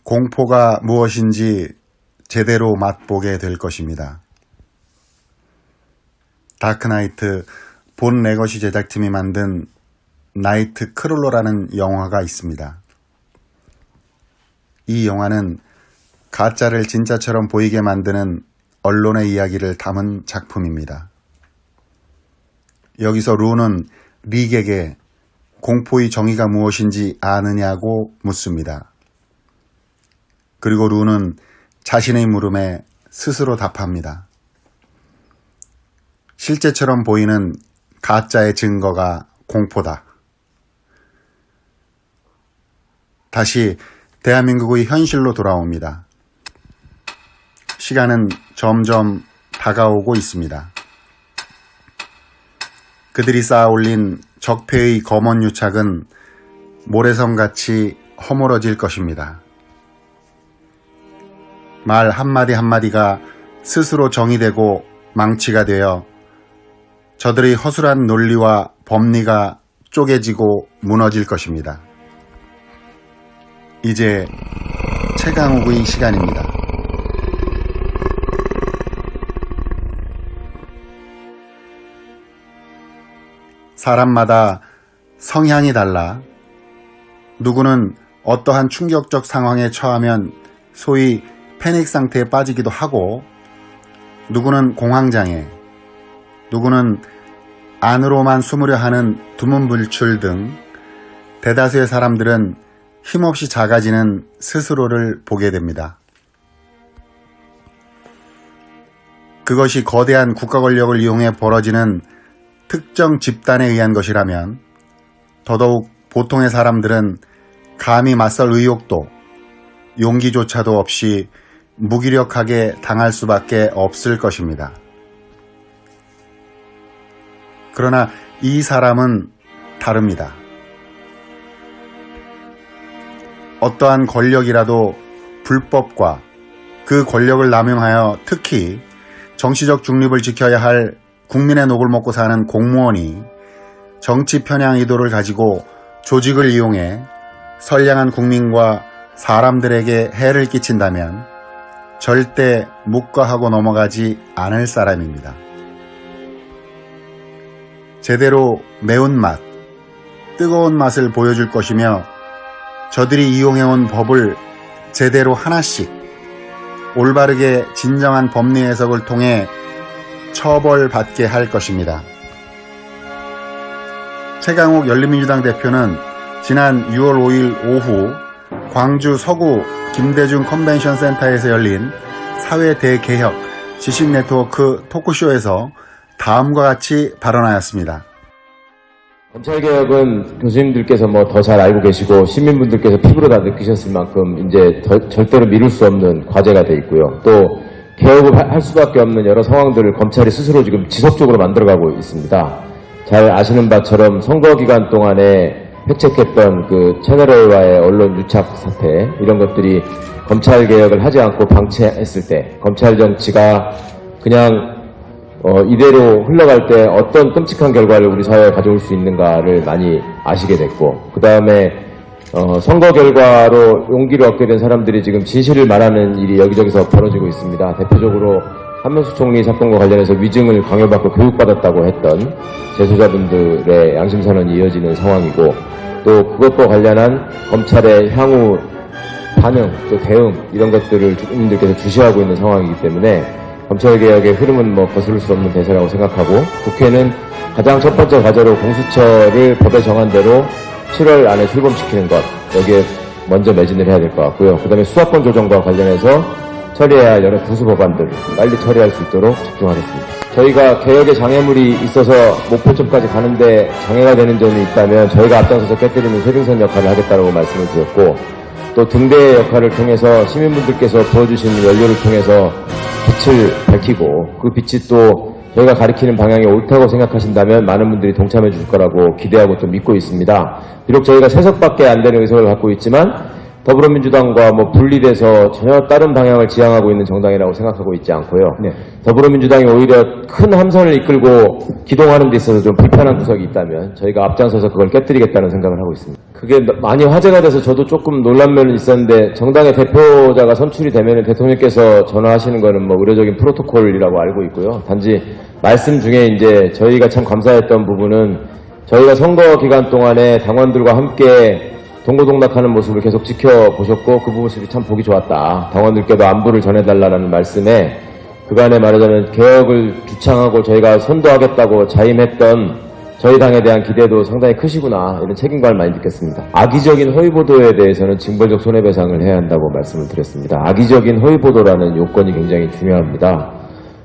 공포가 무엇인지 제대로 맛보게 될 것입니다. 다크나이트 본 레거시 제작팀이 만든 나이트 크롤러라는 영화가 있습니다. 이 영화는 가짜를 진짜처럼 보이게 만드는 언론의 이야기를 담은 작품입니다. 여기서 루는 릭에게 공포의 정의가 무엇인지 아느냐고 묻습니다. 그리고 루는 자신의 물음에 스스로 답합니다. 실제처럼 보이는 가짜의 증거가 공포다. 다시 대한민국의 현실로 돌아옵니다. 시간은 점점 다가오고 있습니다. 그들이 쌓아올린 적폐의 검언 유착은 모래성같이 허물어질 것입니다. 말 한마디 한마디가 스스로 정의되고 망치가 되어 저들의 허술한 논리와 법리가 쪼개지고 무너질 것입니다. 이제 최강욱의 시간입니다. 사람마다 성향이 달라 누구는 어떠한 충격적 상황에 처하면 소위 패닉 상태에 빠지기도 하고 누구는 공황장애, 누구는 안으로만 숨으려 하는 두문불출 등 대다수의 사람들은 힘없이 작아지는 스스로를 보게 됩니다. 그것이 거대한 국가 권력을 이용해 벌어지는 특정 집단에 의한 것이라면 더더욱 보통의 사람들은 감히 맞설 의욕도 용기조차도 없이 무기력하게 당할 수밖에 없을 것입니다. 그러나 이 사람은 다릅니다. 어떠한 권력이라도 불법과 그 권력을 남용하여 특히 정치적 중립을 지켜야 할 국민의 녹을 먹고 사는 공무원이 정치 편향 의도를 가지고 조직을 이용해 선량한 국민과 사람들에게 해를 끼친다면 절대 묵과하고 넘어가지 않을 사람입니다. 제대로 매운맛, 뜨거운 맛을 보여줄 것이며 저들이 이용해온 법을 제대로 하나씩 올바르게 진정한 법리 해석을 통해 처벌받게 할 것입니다. 최강욱 열린민주당 대표는 지난 6월 5일 오후 광주 서구 김대중 컨벤션 센터에서 열린 사회 대개혁 지식 네트워크 토크쇼에서 다음과 같이 발언하였습니다. 검찰개혁은 교수님들께서 더 잘 알고 계시고 시민분들께서 피부로 다 느끼셨을 만큼 이제 절대로 미룰 수 없는 과제가 돼 있고요. 또 개혁을 할 수밖에 없는 여러 상황들을 검찰이 스스로 지금 지속적으로 만들어가고 있습니다. 잘 아시는 바처럼 선거 기간 동안에 획책했던 그 채널A와의 언론 유착 사태 이런 것들이 검찰개혁을 하지 않고 방치했을 때 검찰 정치가 그냥 이대로 흘러갈 때 어떤 끔찍한 결과를 우리 사회에 가져올 수 있는가를 많이 아시게 됐고 그 다음에 선거 결과로 용기를 얻게 된 사람들이 지금 진실을 말하는 일이 여기저기서 벌어지고 있습니다. 대표적으로 한명숙 총리 사건과 관련해서 위증을 강요받고 교육받았다고 했던 재소자분들의 양심선언이 이어지는 상황이고 또 그것과 관련한 검찰의 향후 반응 또 대응 이런 것들을 국민들께서 주시하고 있는 상황이기 때문에 검찰개혁의 흐름은 거스를 수 없는 대세라고 생각하고 국회는 가장 첫 번째 과제로 공수처를 법에 정한 대로 7월 안에 출범시키는 것 여기에 먼저 매진을 해야 될 것 같고요. 그 다음에 수사권 조정과 관련해서 처리해야 할 여러 부수 법안들 빨리 처리할 수 있도록 집중하겠습니다. 저희가 개혁의 장애물이 있어서 목표점까지 가는데 장애가 되는 점이 있다면 저희가 앞장서서 깨뜨리는 쇄등선 역할을 하겠다고 말씀을 드렸고 또 등대의 역할을 통해서 시민분들께서 부어주신 연료를 통해서 빛을 밝히고 그 빛이 또 저희가 가리키는 방향이 옳다고 생각하신다면 많은 분들이 동참해 주실 거라고 기대하고 좀 믿고 있습니다. 비록 저희가 3석밖에 안 되는 의석을 갖고 있지만 더불어민주당과 뭐 분리돼서 전혀 다른 방향을 지향하고 있는 정당이라고 생각하고 있지 않고요. 네. 더불어민주당이 오히려 큰 함선을 이끌고 기동하는 데 있어서 좀 불편한 구석이 있다면 저희가 앞장서서 그걸 깨뜨리겠다는 생각을 하고 있습니다. 그게 많이 화제가 돼서 저도 조금 놀란 면은 있었는데, 정당의 대표자가 선출이 되면 대통령께서 전화하시는 거는 뭐 의례적인 프로토콜이라고 알고 있고요. 단지 말씀 중에 이제 저희가 참 감사했던 부분은, 저희가 선거 기간 동안에 당원들과 함께 동고동락하는 모습을 계속 지켜보셨고 그 모습이 참 보기 좋았다. 당원들께도 안부를 전해달라는 말씀에 그간에 말하자면 개혁을 주창하고 저희가 선도하겠다고 자임했던 저희 당에 대한 기대도 상당히 크시구나, 이런 책임감을 많이 느꼈습니다. 악의적인 허위보도에 대해서는 징벌적 손해배상을 해야 한다고 말씀을 드렸습니다. 악의적인 허위보도라는 요건이 굉장히 중요합니다.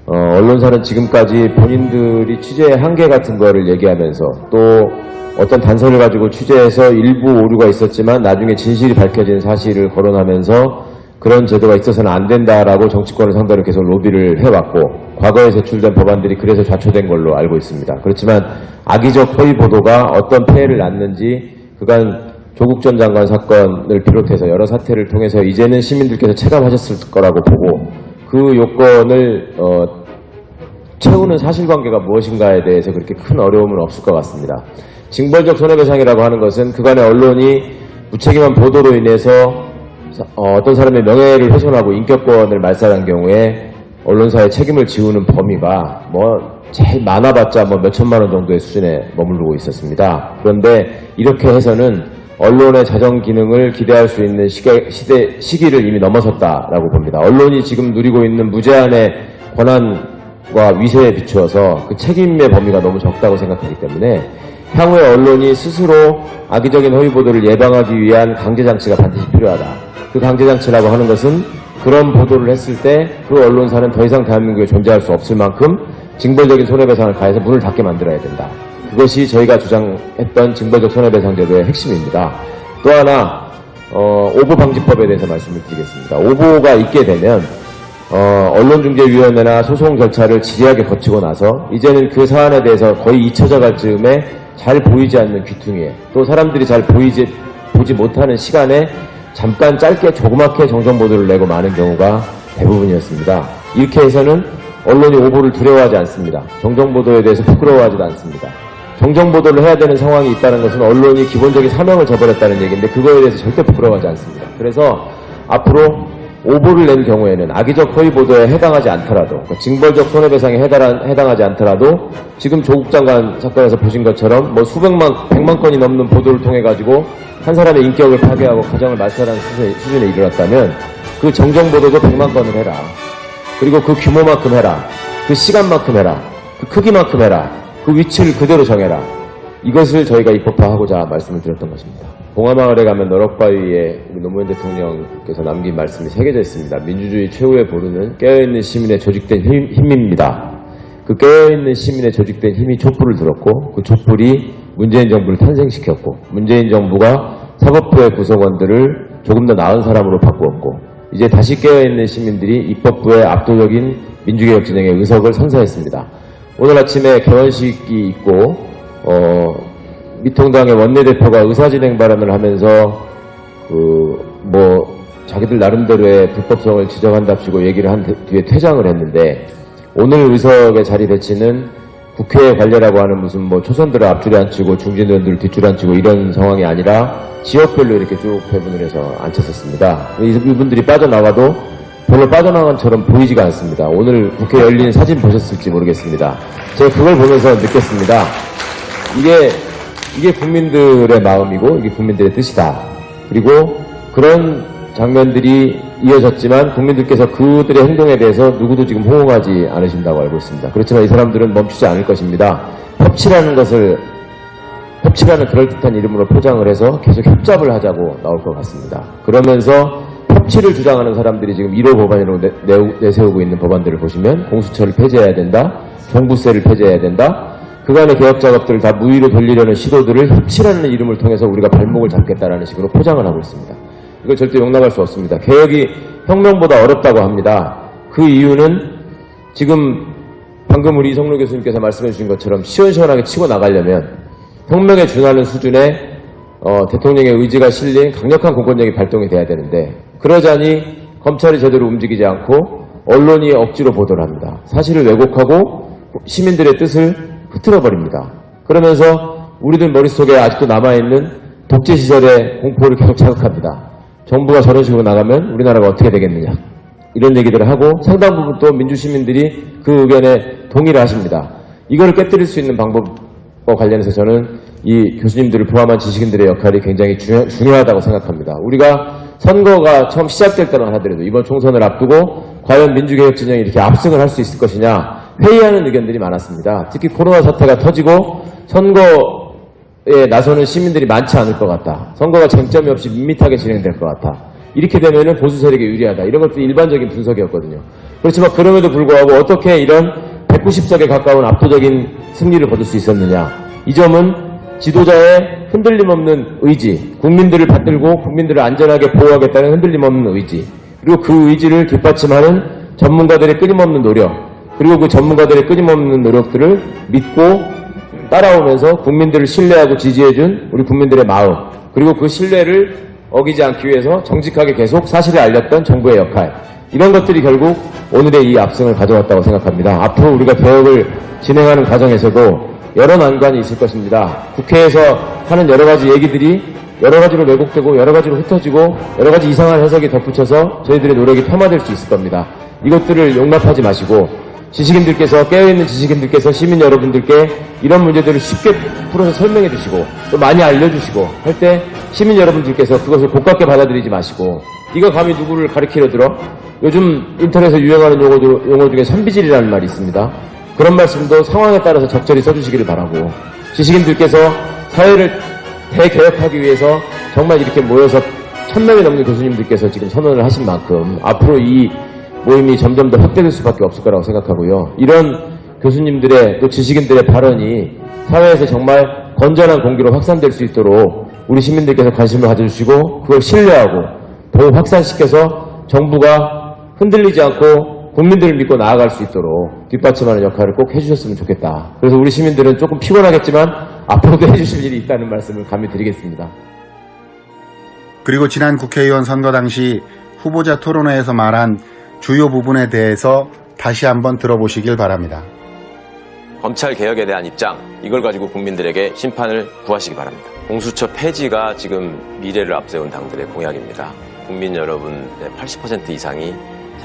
언론사는 지금까지 본인들이 취재의 한계 같은 거를 얘기하면서 또 어떤 단서를 가지고 취재해서 일부 오류가 있었지만 나중에 진실이 밝혀진 사실을 거론하면서 그런 제도가 있어서는 안 된다라고 정치권을 상대로 계속 로비를 해왔고, 과거에 제출된 법안들이 그래서 좌초된 걸로 알고 있습니다. 그렇지만 악의적 허위 보도가 어떤 폐해를 낳는지 그간 조국 전 장관 사건을 비롯해서 여러 사태를 통해서 이제는 시민들께서 체감하셨을 거라고 보고, 그 요건을 채우는 사실관계가 무엇인가에 대해서 그렇게 큰 어려움은 없을 것 같습니다. 징벌적 손해배상이라고 하는 것은 그간의 언론이 무책임한 보도로 인해서 어떤 사람의 명예를 훼손하고 인격권을 말살한 경우에 언론사의 책임을 지우는 범위가 제일 많아봤자 몇천만 원 정도의 수준에 머무르고 있었습니다. 그런데 이렇게 해서는 언론의 자정 기능을 기대할 수 있는 시기를 이미 넘어섰다라고 봅니다. 언론이 지금 누리고 있는 무제한의 권한과 위세에 비추어서 그 책임의 범위가 너무 적다고 생각하기 때문에 향후에 언론이 스스로 악의적인 허위보도를 예방하기 위한 강제장치가 반드시 필요하다. 그 강제장치라고 하는 것은 그런 보도를 했을 때 그 언론사는 더 이상 대한민국에 존재할 수 없을 만큼 징벌적인 손해배상을 가해서 문을 닫게 만들어야 된다. 그것이 저희가 주장했던 징벌적 손해배상 제도의 핵심입니다. 또 하나 오보방지법에 대해서 말씀을 드리겠습니다. 오보가 있게 되면 언론중재위원회나 소송 절차를 지리하게 거치고 나서 이제는 그 사안에 대해서 거의 잊혀져 갈 즈음에 잘 보이지 않는 귀퉁이에, 또 사람들이 잘 보지 못하는 시간에 잠깐 짧게 조그맣게 정정보도를 내고 마는 경우가 대부분이었습니다. 이렇게 해서는 언론이 오보를 두려워하지 않습니다. 정정보도에 대해서 부끄러워하지도 않습니다. 정정보도를 해야 되는 상황이 있다는 것은 언론이 기본적인 사명을 저버렸다는 얘기인데 그거에 대해서 절대 부끄러워하지 않습니다. 그래서 앞으로 오보를 낸 경우에는 악의적 허위보도에 해당하지 않더라도, 그러니까 징벌적 손해배상에 해당하지 않더라도 지금 조국 장관 사건에서 보신 것처럼 백만 건이 넘는 보도를 통해 가지고 한 사람의 인격을 파괴하고 가정을 말살하는 수준에 이르렀다면 그 정정보도도 100만 건을 해라. 그리고 그 규모만큼 해라. 그 시간만큼 해라. 그 크기만큼 해라. 그 위치를 그대로 정해라. 이것을 저희가 입법화하고자 말씀을 드렸던 것입니다. 봉화마을에 가면 너럭바위에 우리 노무현 대통령께서 남긴 말씀이 새겨져 있습니다. 민주주의 최후의 보루는 깨어있는 시민의 조직된 힘입니다. 그 깨어있는 시민의 조직된 힘이 촛불을 들었고 그 촛불이 문재인 정부를 탄생시켰고 문재인 정부가 사법부의 구성원들을 조금 더 나은 사람으로 바꾸었고 이제 다시 깨어있는 시민들이 입법부의 압도적인 민주개혁 진영의 의석을 선사했습니다. 오늘 아침에 개원식이 있고 미통당의 원내대표가 의사진행 발언을 하면서 자기들 나름대로의 불법성을 지적한답시고 얘기를 한 뒤에 퇴장을 했는데, 오늘 의석의 자리 배치는 국회 관례라고 하는 무슨 초선들을 앞줄에 앉히고 중진 의원들을 뒷줄에 앉히고 이런 상황이 아니라 지역별로 이렇게 쭉 배분을 해서 앉혔었습니다. 이분들이 빠져나가도 별로 빠져나간 것처럼 보이지가 않습니다. 오늘 국회 열린 사진 보셨을지 모르겠습니다. 제가 그걸 보면서 느꼈습니다. 이게 국민들의 마음이고 이게 국민들의 뜻이다. 그리고 그런 장면들이 이어졌지만 국민들께서 그들의 행동에 대해서 누구도 지금 호응하지 않으신다고 알고 있습니다. 그렇지만 이 사람들은 멈추지 않을 것입니다. 협치라는 그럴듯한 이름으로 포장을 해서 계속 협잡을 하자고 나올 것 같습니다. 그러면서 협치를 주장하는 사람들이 지금 1호 법안으로 내세우고 있는 법안들을 보시면 공수처를 폐지해야 된다, 종부세를 폐지해야 된다, 그간의 개혁 작업들을 다 무위로 돌리려는 시도들을 협치라는 이름을 통해서 우리가 발목을 잡겠다라는 식으로 포장을 하고 있습니다. 이걸 절대 용납할 수 없습니다. 개혁이 혁명보다 어렵다고 합니다. 그 이유는 지금 방금 우리 이성로 교수님께서 말씀해 주신 것처럼 시원시원하게 치고 나가려면 혁명에 준하는 수준의 대통령의 의지가 실린 강력한 공권력이 발동이 돼야 되는데 그러자니 검찰이 제대로 움직이지 않고 언론이 억지로 보도를 합니다. 사실을 왜곡하고 시민들의 뜻을 흐트러버립니다. 그러면서 우리들 머릿속에 아직도 남아있는 독재 시절의 공포를 계속 자극합니다. 정부가 저런 식으로 나가면 우리나라가 어떻게 되겠느냐 이런 얘기들을 하고 상당 부분 또 민주시민들이 그 의견에 동의를 하십니다. 이걸 깨뜨릴 수 있는 방법과 관련해서 저는 이 교수님들을 포함한 지식인들의 역할이 굉장히 중요하다고 생각합니다. 우리가 선거가 처음 시작될 때만 하더라도 이번 총선을 앞두고 과연 민주개혁 진영이 이렇게 압승을 할 수 있을 것이냐 회의하는 의견들이 많았습니다. 특히 코로나 사태가 터지고 선거에 나서는 시민들이 많지 않을 것 같다. 선거가 쟁점이 없이 밋밋하게 진행될 것 같다. 이렇게 되면은 보수 세력에 유리하다. 이런 것들이 일반적인 분석이었거든요. 그렇지만 그럼에도 불구하고 어떻게 이런 190석에 가까운 압도적인 승리를 거둘 수 있었느냐. 이 점은 지도자의 흔들림 없는 의지, 국민들을 받들고 국민들을 안전하게 보호하겠다는 흔들림 없는 의지, 그리고 그 의지를 뒷받침하는 전문가들의 끊임없는 노력, 그리고 그 전문가들의 끊임없는 노력들을 믿고 따라오면서 국민들을 신뢰하고 지지해준 우리 국민들의 마음, 그리고 그 신뢰를 어기지 않기 위해서 정직하게 계속 사실을 알렸던 정부의 역할, 이런 것들이 결국 오늘의 이 압승을 가져왔다고 생각합니다. 앞으로 우리가 개혁을 진행하는 과정에서도 여러 난관이 있을 것입니다. 국회에서 하는 여러 가지 얘기들이 여러 가지로 왜곡되고 여러 가지로 흩어지고 여러 가지 이상한 해석이 덧붙여서 저희들의 노력이 폄하될 수 있을 겁니다. 이것들을 용납하지 마시고 지식인들께서, 깨어있는 지식인들께서 시민 여러분들께 이런 문제들을 쉽게 풀어서 설명해 주시고 또 많이 알려주시고 할 때 시민 여러분들께서 그것을 고깝게 받아들이지 마시고 네가 감히 누구를 가리키려 들어? 요즘 인터넷에 유행하는 용어 중에 선비질이라는 말이 있습니다. 그런 말씀도 상황에 따라서 적절히 써주시기를 바라고 지식인들께서 사회를 대개혁하기 위해서 정말 이렇게 모여서 1000명이 넘는 교수님들께서 지금 선언을 하신 만큼 앞으로 이 모임이 점점 더 확대될 수밖에 없을 거라고 생각하고요. 이런 교수님들의 또 지식인들의 발언이 사회에서 정말 건전한 공기로 확산될 수 있도록 우리 시민들께서 관심을 가져주시고 그걸 신뢰하고 더욱 확산시켜서 정부가 흔들리지 않고 국민들을 믿고 나아갈 수 있도록 뒷받침하는 역할을 꼭 해주셨으면 좋겠다. 그래서 우리 시민들은 조금 피곤하겠지만 앞으로도 해주실 일이 있다는 말씀을 감히 드리겠습니다. 그리고 지난 국회의원 선거 당시 후보자 토론회에서 말한 주요 부분에 대해서 다시 한번 들어보시길 바랍니다. 검찰 개혁에 대한 입장, 이걸 가지고 국민들에게 심판을 구하시기 바랍니다. 공수처 폐지가 지금 미래를 앞세운 당들의 공약입니다. 국민 여러분의 80% 이상이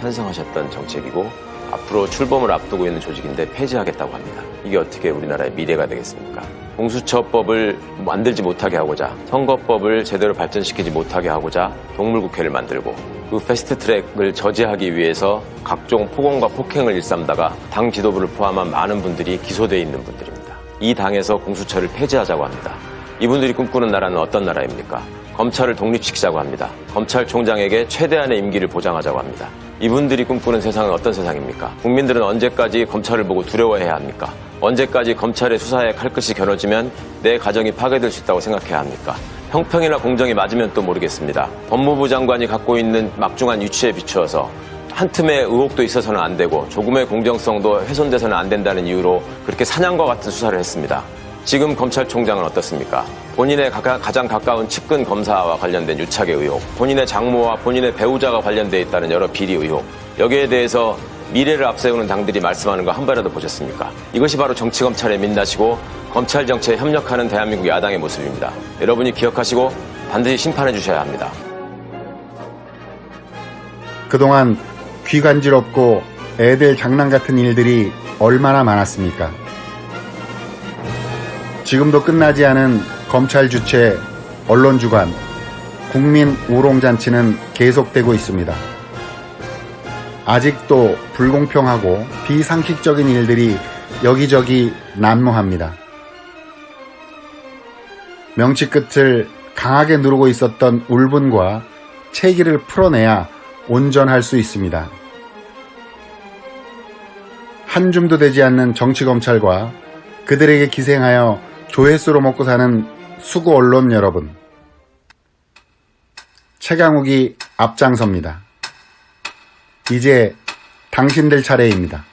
찬성하셨던 정책이고 앞으로 출범을 앞두고 있는 조직인데 폐지하겠다고 합니다. 이게 어떻게 우리나라의 미래가 되겠습니까? 공수처법을 만들지 못하게 하고자, 선거법을 제대로 발전시키지 못하게 하고자 동물국회를 만들고 그 패스트트랙을 저지하기 위해서 각종 폭언과 폭행을 일삼다가 당 지도부를 포함한 많은 분들이 기소되어 있는 분들입니다. 이 당에서 공수처를 폐지하자고 합니다. 이분들이 꿈꾸는 나라는 어떤 나라입니까? 검찰을 독립시키자고 합니다. 검찰총장에게 최대한의 임기를 보장하자고 합니다. 이분들이 꿈꾸는 세상은 어떤 세상입니까? 국민들은 언제까지 검찰을 보고 두려워해야 합니까? 언제까지 검찰의 수사에 칼끝이 겨눠지면 내 가정이 파괴될 수 있다고 생각해야 합니까? 형평이나 공정이 맞으면 또 모르겠습니다. 법무부 장관이 갖고 있는 막중한 유치에 비추어서 한 틈의 의혹도 있어서는 안 되고 조금의 공정성도 훼손돼서는 안 된다는 이유로 그렇게 사냥과 같은 수사를 했습니다. 지금 검찰총장은 어떻습니까? 본인의 가장 가까운 측근 검사와 관련된 유착의 의혹, 본인의 장모와 본인의 배우자가 관련되어 있다는 여러 비리 의혹, 여기에 대해서 미래를 앞세우는 당들이 말씀하는 거 한 번이라도 보셨습니까? 이것이 바로 정치검찰의 민낯이고 검찰 정치에 협력하는 대한민국 야당의 모습입니다. 여러분이 기억하시고 반드시 심판해 주셔야 합니다. 그동안 귀간지럽고 애들 장난 같은 일들이 얼마나 많았습니까? 지금도 끝나지 않은 검찰 주체, 언론 주관, 국민 우롱잔치는 계속되고 있습니다. 아직도 불공평하고 비상식적인 일들이 여기저기 난무합니다. 명치 끝을 강하게 누르고 있었던 울분과 체기를 풀어내야 온전할 수 있습니다. 한 줌도 되지 않는 정치검찰과 그들에게 기생하여 조회수로 먹고 사는 수구 언론 여러분, 최강욱이 앞장섭니다. 이제 당신들 차례입니다.